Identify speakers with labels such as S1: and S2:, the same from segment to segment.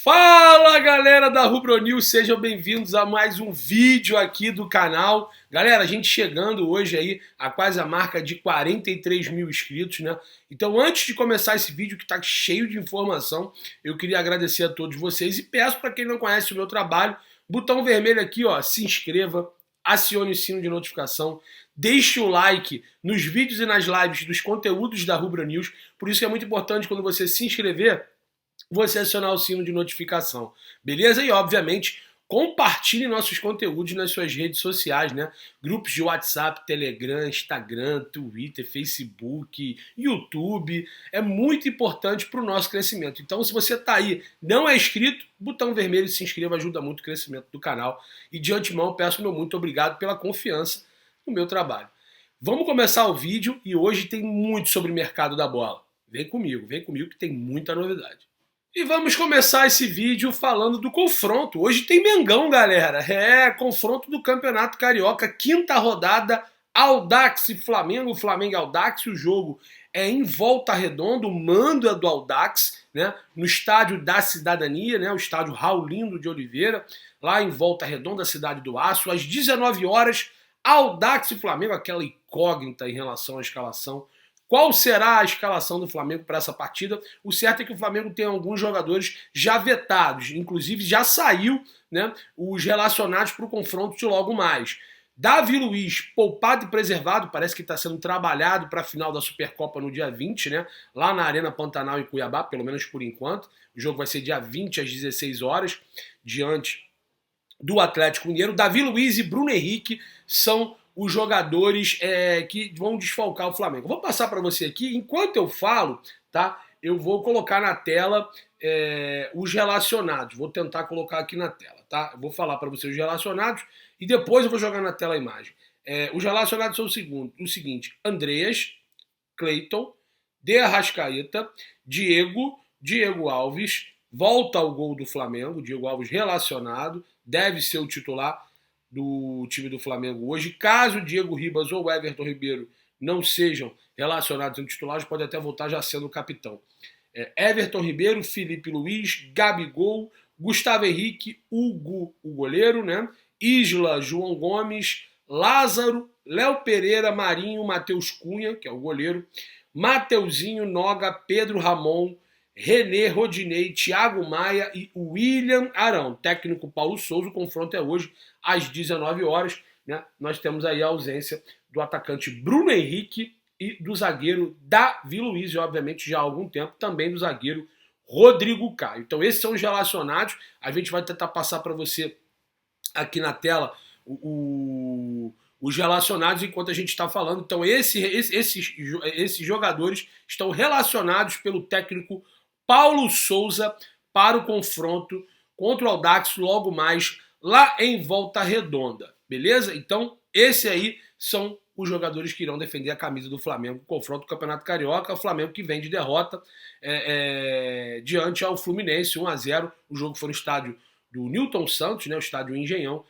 S1: Fala galera da Rubro News, sejam bem-vindos a mais um vídeo aqui do canal. Galera, a gente chegando hoje aí a quase a marca de 43 mil inscritos, né? Então antes de começar esse vídeo que tá cheio de informação, eu queria agradecer a todos vocês e peço para quem não conhece o meu trabalho, botão vermelho aqui, ó, se inscreva, acione o sino de notificação, deixe o like nos vídeos e nas lives dos conteúdos da Rubro News, por isso que é muito importante quando você se inscrever, você acionar o sino de notificação, beleza? E, obviamente, compartilhe nossos conteúdos nas suas redes sociais, né? Grupos de WhatsApp, Telegram, Instagram, Twitter, Facebook, YouTube. É muito importante para o nosso crescimento. Então, se você está aí, não é inscrito, botão vermelho e se inscreva, ajuda muito o crescimento do canal. E, de antemão, peço meu muito obrigado pela confiança no meu trabalho. Vamos começar o vídeo e hoje tem muito sobre o mercado da bola. Vem comigo que tem muita novidade. E vamos começar esse vídeo falando do confronto. Hoje tem Mengão, galera. Confronto do Campeonato Carioca, quinta rodada, Audax e Flamengo. Flamengo e Audax, o jogo é em Volta Redonda, o mando é do Audax, né? No estádio da Cidadania, né? O estádio Raulindo de Oliveira, lá em Volta Redonda, cidade do Aço, às 19 horas, Audax e Flamengo, aquela incógnita em relação à escalação. Qual será a escalação do Flamengo para essa partida? O certo é que o Flamengo tem alguns jogadores já vetados, inclusive já saiu, né, os relacionados para o confronto de logo mais. Davi Luiz, poupado e preservado, parece que está sendo trabalhado para a final da Supercopa no dia 20, né, lá na Arena Pantanal em Cuiabá, pelo menos por enquanto. O jogo vai ser dia 20 às 16 horas, diante do Atlético Mineiro. Davi Luiz e Bruno Henrique são os jogadores que vão desfalcar o Flamengo. Vou passar para você aqui, enquanto eu falo, tá? Eu vou colocar na tela os relacionados. Vou tentar colocar aqui na tela, tá? Eu vou falar para você os relacionados e depois eu vou jogar na tela a imagem. Os relacionados são o seguinte: Andreas, Cleiton, De Arrascaeta, Diego Alves, volta ao gol do Flamengo, Diego Alves relacionado, deve ser o titular do time do Flamengo hoje. Caso Diego Ribas ou Everton Ribeiro não sejam relacionados em titulares, pode até voltar já sendo o capitão. Everton Ribeiro, Felipe Luiz, Gabigol, Gustavo Henrique, Hugo, o goleiro, né? Isla, João Gomes, Lázaro, Léo Pereira, Marinho, Matheus Cunha, que é o goleiro, Mateuzinho, Noga, Pedro Ramon, René, Rodinei, Thiago Maia e William Arão. Técnico Paulo Souza, o confronto é hoje às 19 horas. Né? Nós temos aí a ausência do atacante Bruno Henrique e do zagueiro Davi Luiz, e obviamente já há algum tempo também do zagueiro Rodrigo Caio. Então esses são os relacionados. A gente vai tentar passar para você aqui na tela os relacionados enquanto a gente está falando. Então esses jogadores estão relacionados pelo técnico Paulo Souza para o confronto contra o Audax logo mais lá em Volta Redonda, beleza? Então, esses aí são os jogadores que irão defender a camisa do Flamengo no confronto do Campeonato Carioca. O Flamengo que vem de derrota diante ao Fluminense, 1-0. O jogo foi no estádio do Newton Santos, né, o estádio Engenhão.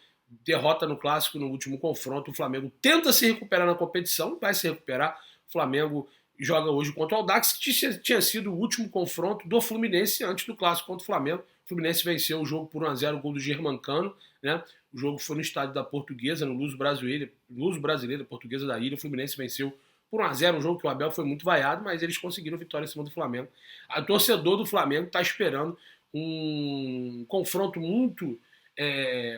S1: Derrota no Clássico no último confronto. O Flamengo tenta se recuperar na competição, vai se recuperar. O Flamengo joga hoje contra o Audax, que tinha sido o último confronto do Fluminense antes do Clássico contra o Flamengo. O Fluminense venceu o jogo por 1-0, o gol do Germancano, né? O jogo foi no estádio da Portuguesa, no Luso Brasileiro, Portuguesa da Ilha. O Fluminense venceu por 1-0, um jogo que o Abel foi muito vaiado, mas eles conseguiram vitória em cima do Flamengo. O torcedor do Flamengo está esperando um confronto muito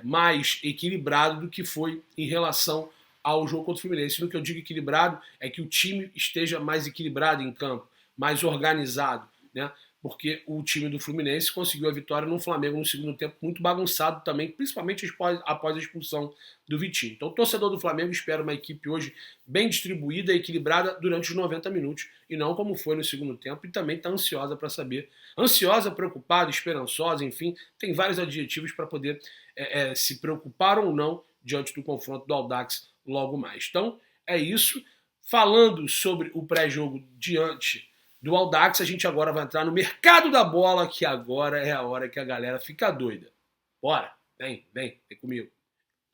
S1: mais equilibrado do que foi em relação ao jogo contra o Fluminense. No que eu digo equilibrado, é que o time esteja mais equilibrado em campo, mais organizado, né? Porque o time do Fluminense conseguiu a vitória no Flamengo no segundo tempo, muito bagunçado também, principalmente após a expulsão do Vitinho. Então o torcedor do Flamengo espera uma equipe hoje bem distribuída e equilibrada durante os 90 minutos, e não como foi no segundo tempo, e também está ansiosa para saber, ansiosa, preocupada, esperançosa, enfim, tem vários adjetivos para poder se preocupar ou não diante do confronto do Audax logo mais. Então é isso. Falando sobre o pré-jogo diante do Audax, a gente agora vai entrar no mercado da bola, que agora é a hora que a galera fica doida. Bora, vem comigo.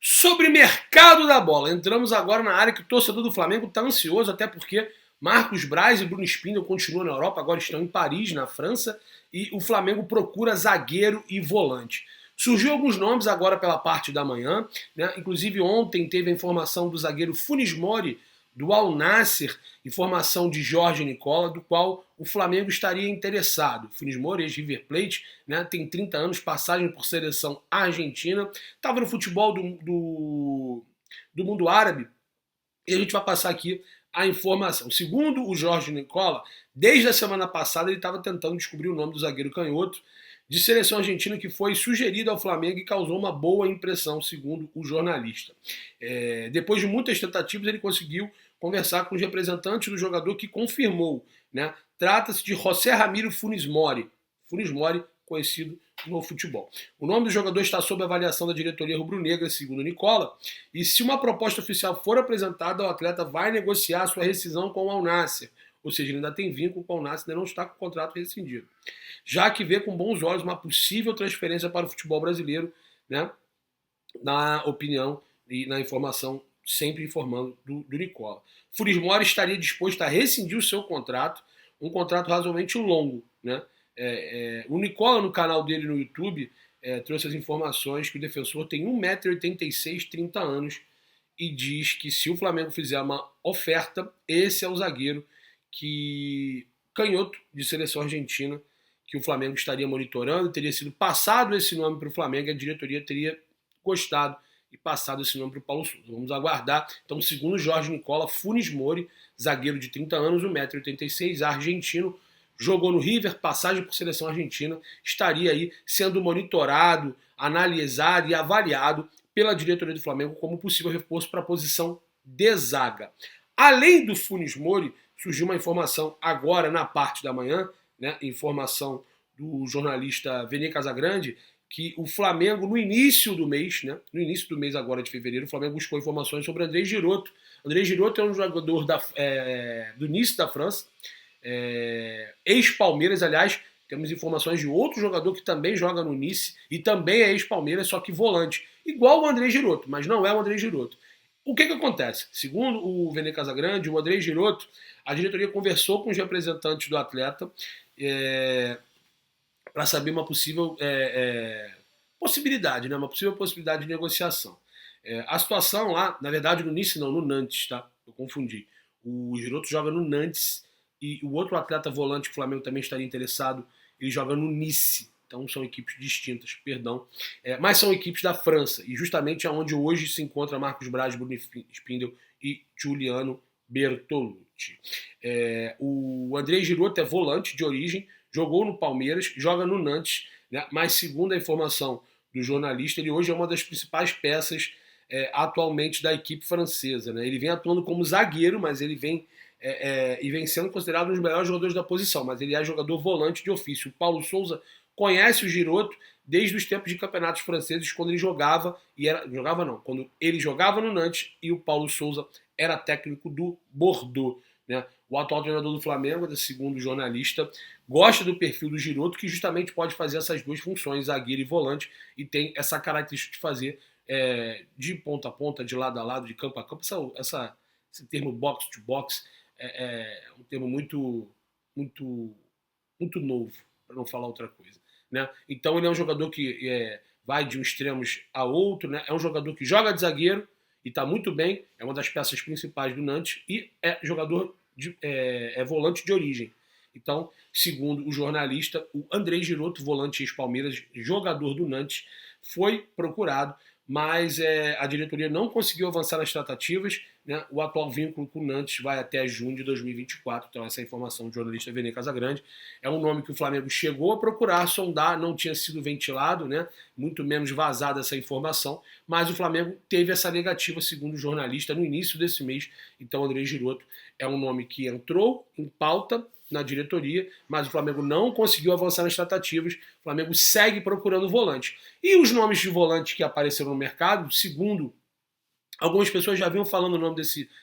S1: Sobre mercado da bola, entramos agora na área que o torcedor do Flamengo está ansioso, até porque Marcos Braz e Bruno Spindel continuam na Europa, agora estão em Paris, na França, e o Flamengo procura zagueiro e volante. Surgiu alguns nomes agora pela parte da manhã, né? Inclusive ontem teve a informação do zagueiro Funes Mori, do Al Nassr, informação de Jorge Nicola, do qual o Flamengo estaria interessado. Funes Mori, ex-River Plate, né? Tem 30 anos, passagem por seleção argentina, estava no futebol do mundo árabe, e a gente vai passar aqui a informação. Segundo o Jorge Nicola, desde a semana passada ele estava tentando descobrir o nome do zagueiro canhoto de seleção argentina que foi sugerido ao Flamengo e causou uma boa impressão, segundo o jornalista. Depois de muitas tentativas, ele conseguiu conversar com os representantes do jogador que confirmou, né? Trata-se de José Ramiro Funes Mori. Funes Mori, conhecido no futebol. O nome do jogador está sob avaliação da diretoria rubro-negra, segundo Nicola, e se uma proposta oficial for apresentada, o atleta vai negociar sua rescisão com o Al Nassr, ou seja, ele ainda tem vínculo com o Al Nassr, ainda não está com o contrato rescindido. Já que vê com bons olhos uma possível transferência para o futebol brasileiro, né, na opinião e na informação, sempre informando do Nicola. Funes Mori estaria disposto a rescindir o seu contrato, um contrato razoavelmente longo, né? O Nicola, no canal dele no YouTube, trouxe as informações que o defensor tem 1,86 m, 30 anos, e diz que se o Flamengo fizer uma oferta, esse é o zagueiro canhoto de seleção argentina, que o Flamengo estaria monitorando, teria sido passado esse nome para o Flamengo, e a diretoria teria gostado e passado esse nome para o Paulo Souza. Vamos aguardar. Então, segundo Jorge Nicola, Funes Mori, zagueiro de 30 anos, 1,86 m, argentino, jogou no River, passagem por seleção argentina, estaria aí sendo monitorado, analisado e avaliado pela diretoria do Flamengo como possível reforço para a posição de zaga. Além do Funes Mori, surgiu uma informação agora na parte da manhã, né, informação do jornalista Vene Casagrande, que o Flamengo, no início do mês, né, no início do mês agora de fevereiro, o Flamengo buscou informações sobre André Giroto. André Giroto é um jogador do Nice da França, ex-Palmeiras, aliás, temos informações de outro jogador que também joga no Nice e também é ex-Palmeiras, só que volante, igual o André Giroto, mas não é o André Giroto. O que acontece? Segundo o Vene Casagrande, o André Giroto, a diretoria conversou com os representantes do atleta para saber uma possível possibilidade, né? Uma possível possibilidade de negociação. A situação lá, na verdade, no Nice não, no Nantes, tá? Eu confundi. O Giroto joga no Nantes e o outro atleta volante que o Flamengo também estaria interessado, ele joga no Nice. Então são equipes distintas, perdão. Mas são equipes da França, e justamente é onde hoje se encontra Marcos Braz, Bruno Spindel e Giuliano Bertolucci. O André Giroto é volante de origem, jogou no Palmeiras, joga no Nantes, né? Mas segundo a informação do jornalista, ele hoje é uma das principais peças atualmente da equipe francesa, né? Ele vem atuando como zagueiro, mas ele vem sendo considerado um dos melhores jogadores da posição, mas ele é jogador volante de ofício. O Paulo Souza conhece o Giroto desde os tempos de campeonatos franceses, quando ele quando ele jogava no Nantes e o Paulo Souza era técnico do Bordeaux, né? O atual treinador do Flamengo, segundo o jornalista, gosta do perfil do Giroto, que justamente pode fazer essas duas funções, zagueiro e volante, e tem essa característica de fazer de ponta a ponta, de lado a lado, de campo a campo. Esse termo box to box é um termo muito, muito, muito novo, para não falar outra coisa, né? Então ele é um jogador que vai de um extremo a outro, né? É um jogador que joga de zagueiro e está muito bem, é uma das peças principais do Nantes, e é jogador volante de origem. Então, segundo o jornalista, o André Giroto, volante ex-Palmeiras, jogador do Nantes, foi procurado, mas a diretoria não conseguiu avançar nas tratativas, né? O atual vínculo com o Nantes vai até junho de 2024, então essa é a informação do jornalista Vene Casagrande. É um nome que o Flamengo chegou a procurar, sondar, não tinha sido ventilado, né? Muito menos vazada essa informação, mas o Flamengo teve essa negativa, segundo o jornalista, no início desse mês. Então, André Giroto é um nome que entrou em pauta na diretoria, mas o Flamengo não conseguiu avançar nas tratativas. O Flamengo segue procurando volante. E os nomes de volante que apareceram no mercado, segundo algumas pessoas já vinham falando o nome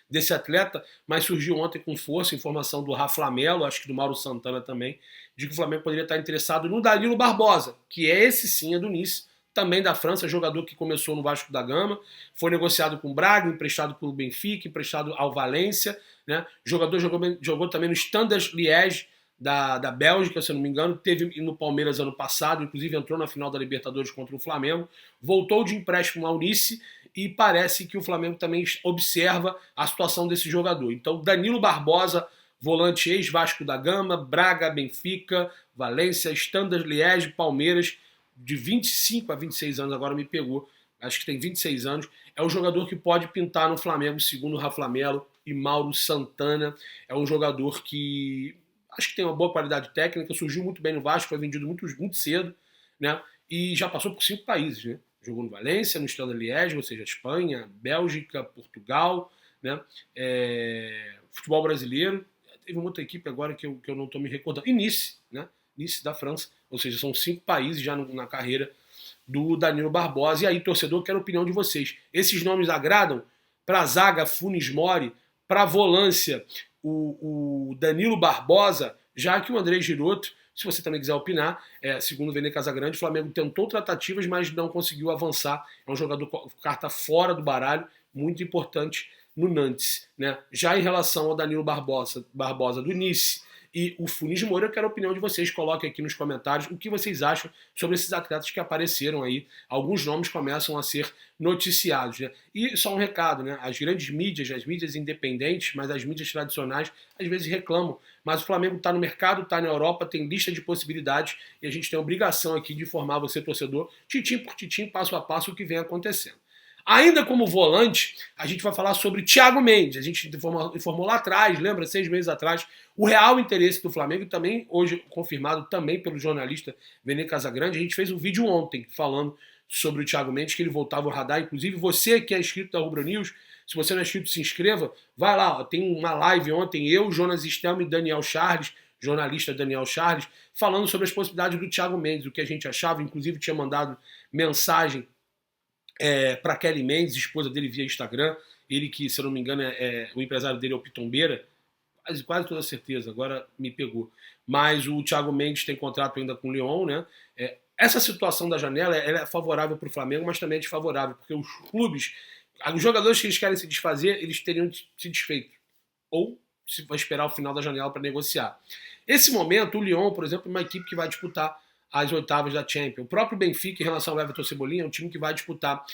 S1: desse atleta, mas surgiu ontem com força informação do Rafa Melo, acho que do Mauro Santana também, de que o Flamengo poderia estar interessado no Danilo Barbosa, que esse sim é do Nice, também da França, jogador que começou no Vasco da Gama, foi negociado com o Braga, emprestado pelo Benfica, emprestado ao Valência, né? O jogador jogou também no Standard Liège da Bélgica, se eu não me engano, teve no Palmeiras ano passado, inclusive entrou na final da Libertadores contra o Flamengo, voltou de empréstimo ao Nice e parece que o Flamengo também observa a situação desse jogador. Então, Danilo Barbosa, volante ex-Vasco da Gama, Braga, Benfica, Valência, Standard Liège, Palmeiras, de 25 a 26 anos, agora me pegou, acho que tem 26 anos, é o jogador que pode pintar no Flamengo, segundo o Rafa Melo e Mauro Santana. É um jogador que acho que tem uma boa qualidade técnica, surgiu muito bem no Vasco, foi vendido muito, muito cedo, né? E já passou por 5 países, né? Jogou no Valência, no Standard Liège, ou seja, Espanha, Bélgica, Portugal, né? Futebol brasileiro. Teve uma outra equipe agora que eu não estou me recordando. E Nice, né? Nice da França. Ou seja, são 5 países já na carreira do Danilo Barbosa. E aí, torcedor, quero a opinião de vocês. Esses nomes agradam? Para a zaga, Funes Mori. Para a volância, o Danilo Barbosa. Já que o André Giroto, se você também quiser opinar, segundo o Vene Casagrande, o Flamengo tentou tratativas, mas não conseguiu avançar. É um jogador com carta fora do baralho, muito importante no Nantes, né? Já em relação ao Danilo Barbosa do Nice e o Funes Mori, eu quero a opinião de vocês. Coloquem aqui nos comentários o que vocês acham sobre esses atletas que apareceram aí. Alguns nomes começam a ser noticiados, né? E só um recado, né? As grandes mídias, as mídias independentes, mas as mídias tradicionais, às vezes reclamam. Mas o Flamengo está no mercado, está na Europa, tem lista de possibilidades e a gente tem a obrigação aqui de informar você, torcedor, titim por titim, passo a passo, o que vem acontecendo. Ainda como volante, a gente vai falar sobre Thiago Mendes. A gente informou lá atrás, lembra, 6 meses atrás, o real interesse do Flamengo, e também hoje confirmado também pelo jornalista Vene Casagrande. A gente fez um vídeo ontem falando sobre o Thiago Mendes, que ele voltava ao radar. Inclusive, você que é inscrito da Rubro News, se você não é inscrito, se inscreva. Vai lá, ó, tem uma live ontem, eu, Jonas Stelma e Daniel Charles, jornalista Daniel Charles, falando sobre as possibilidades do Thiago Mendes, o que a gente achava. Inclusive, tinha mandado mensagem para Kelly Mendes, esposa dele, via Instagram. Ele que, se eu não me engano, o empresário dele é o Pitombeira. Quase toda certeza, agora me pegou. Mas o Thiago Mendes tem contrato ainda com o Lyon, né? Essa situação da janela ela é favorável para o Flamengo, mas também é desfavorável, porque os clubes, os jogadores que eles querem se desfazer, eles teriam se desfeito. Ou se vai esperar o final da janela para negociar. Esse momento, o Lyon, por exemplo, é uma equipe que vai disputar as oitavas da Champions. O próprio Benfica, em relação ao Everton Cebolinha, é um time que vai disputar,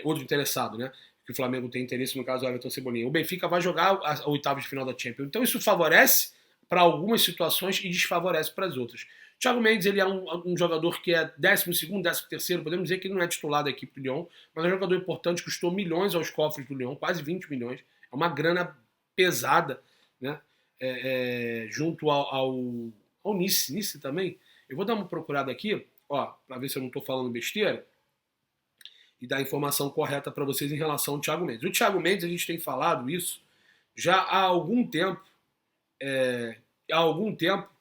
S1: outro interessado, né? Que o Flamengo tem interesse, no caso do Everton Cebolinha. O Benfica vai jogar a oitava de final da Champions. Então isso favorece para algumas situações e desfavorece para as outras. Thiago Mendes, ele é um jogador que é 12º, 13º, podemos dizer que ele não é titular da equipe do Lyon, mas é um jogador importante, custou milhões aos cofres do Lyon, quase 20 milhões. É uma grana pesada, né? Junto ao Nice. Nice também. Eu vou dar uma procurada aqui, ó, para ver se eu não estou falando besteira e dar a informação correta para vocês em relação ao Thiago Mendes. O Thiago Mendes, a gente tem falado isso já há algum tempo,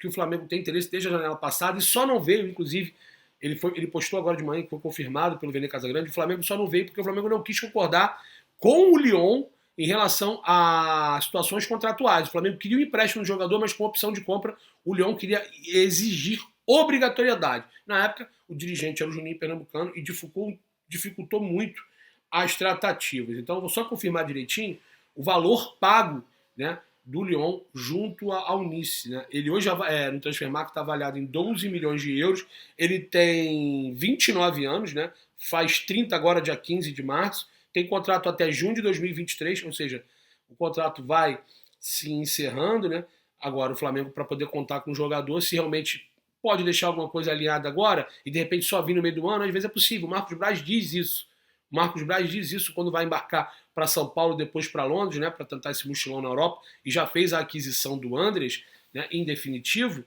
S1: que o Flamengo tem interesse desde a janela passada e só não veio, inclusive, ele postou agora de manhã, que foi confirmado pelo Vene Casagrande, o Flamengo só não veio porque o Flamengo não quis concordar com o Lyon em relação a situações contratuais. O Flamengo queria um empréstimo do jogador, mas com opção de compra, o Lyon queria exigir obrigatoriedade. Na época, o dirigente era o Juninho Pernambucano e dificultou muito as tratativas. Então, eu vou só confirmar direitinho o valor pago, né, do Lyon junto ao Nice. Né? Ele hoje, no Transfermarkt, está avaliado em 12 milhões de euros. Ele tem 29 anos, né? Faz 30 agora, dia 15 de março. Tem contrato até junho de 2023, ou seja, o contrato vai se encerrando. Né? Agora, o Flamengo, para poder contar com o jogador, se realmente pode deixar alguma coisa alinhada agora e de repente só vir no meio do ano, às vezes é possível. O Marcos Braz diz isso. O Marcos Braz diz isso quando vai embarcar para São Paulo, depois para Londres, né, para tentar esse mochilão na Europa, e já fez a aquisição do Andres, né, em definitivo,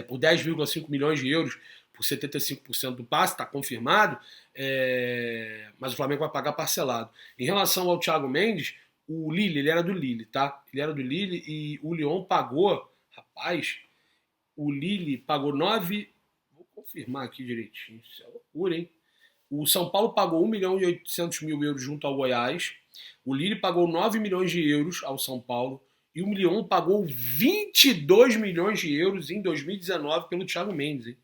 S1: por 10,5 milhões de euros, por 75% do passe, está confirmado, mas o Flamengo vai pagar parcelado. Em relação ao Thiago Mendes, o Lille, ele era do Lille, tá? Ele era do Lille e o Lyon pagou, rapaz, o Lille pagou 9, vou confirmar aqui direitinho, isso é loucura, hein? O São Paulo pagou 1.800.000 euros junto ao Goiás, o Lille pagou 9 milhões de euros ao São Paulo e o Lyon pagou 22 milhões de euros em 2019 pelo Thiago Mendes. Hein?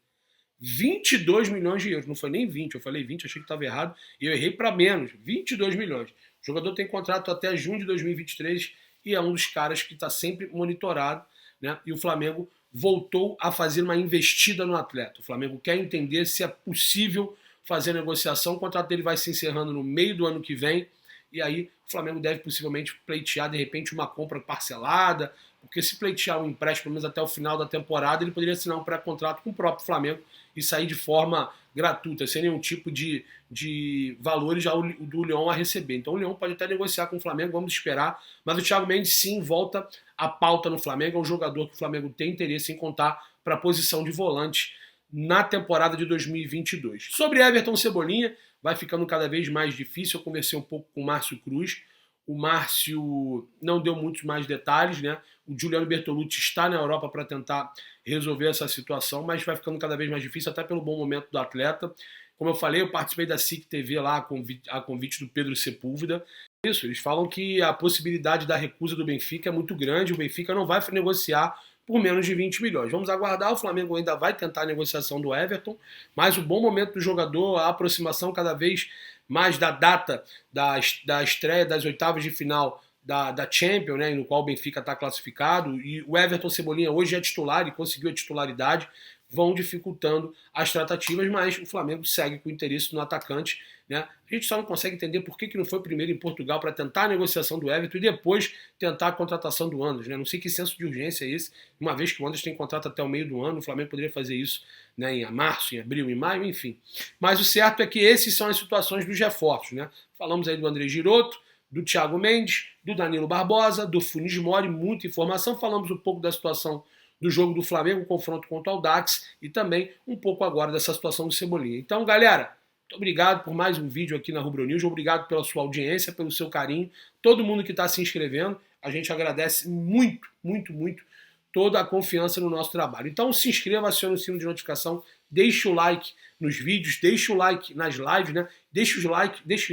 S1: 22 milhões de euros, não foi nem 20, eu falei 20, achei que estava errado, e eu errei para menos, 22 milhões. O jogador tem contrato até junho de 2023 e é um dos caras que está sempre monitorado, né? E o Flamengo voltou a fazer uma investida no atleta. O Flamengo quer entender se é possível fazer a negociação, o contrato dele vai se encerrando no meio do ano que vem, e aí o Flamengo deve possivelmente pleitear, de repente, uma compra parcelada, porque se pleitear um empréstimo, pelo menos até o final da temporada, ele poderia assinar um pré-contrato com o próprio Flamengo e sair de forma gratuita, sem nenhum tipo de valores do Lyon a receber. Então o Lyon pode até negociar com o Flamengo, vamos esperar, mas o Thiago Mendes sim volta à pauta no Flamengo, é um jogador que o Flamengo tem interesse em contar para a posição de volante na temporada de 2022. Sobre Everton Cebolinha, vai ficando cada vez mais difícil. Eu conversei um pouco com o Márcio Cruz. O Márcio não deu muitos mais detalhes, né? O Giuliano Bertolucci está na Europa para tentar resolver essa situação, mas vai ficando cada vez mais difícil, até pelo bom momento do atleta. Como eu falei, eu participei da SIC TV lá, a convite do Pedro Sepúlveda. Isso, eles falam que a possibilidade da recusa do Benfica é muito grande, o Benfica não vai negociar por menos de 20 milhões. Vamos aguardar, o Flamengo ainda vai tentar a negociação do Everton, mas o bom momento do jogador, a aproximação cada vez mais da data da estreia das oitavas de final da Champions, né, no qual o Benfica está classificado, e o Everton Cebolinha hoje é titular e conseguiu a titularidade, vão dificultando as tratativas, mas o Flamengo segue com interesse no atacante, né? A gente só não consegue entender por que não foi primeiro em Portugal para tentar a negociação do Everton e depois tentar a contratação do Anderson, né? Não sei que senso de urgência é esse, uma vez que o Anderson tem contrato até o meio do ano, o Flamengo poderia fazer isso, né, em março, em abril, em maio, enfim. Mas o certo é que esses são as situações dos reforços, né? Falamos aí do André Giroto, do Thiago Mendes, do Danilo Barbosa, do Funes Mori, muita informação. Falamos um pouco da situação do jogo do Flamengo, o confronto contra o Audax, e também um pouco agora dessa situação do Cebolinha. Então, galera, muito obrigado por mais um vídeo aqui na Rubro News, obrigado pela sua audiência, pelo seu carinho, todo mundo que está se inscrevendo, a gente agradece muito, muito, muito toda a confiança no nosso trabalho. Então se inscreva, acione o sino de notificação, deixe o like nos vídeos, deixe o like nas lives, né? Deixe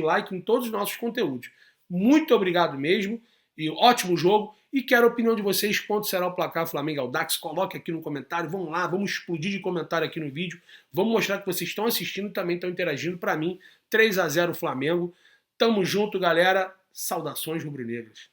S1: o like em todos os nossos conteúdos. Muito obrigado mesmo, e ótimo jogo, e quero a opinião de vocês, quanto será o placar Flamengo-Audax, coloque aqui no comentário, vamos lá, vamos explodir de comentário aqui no vídeo, vamos mostrar que vocês estão assistindo e também estão interagindo. Para mim, 3-0 Flamengo, tamo junto, galera, saudações rubro-negras.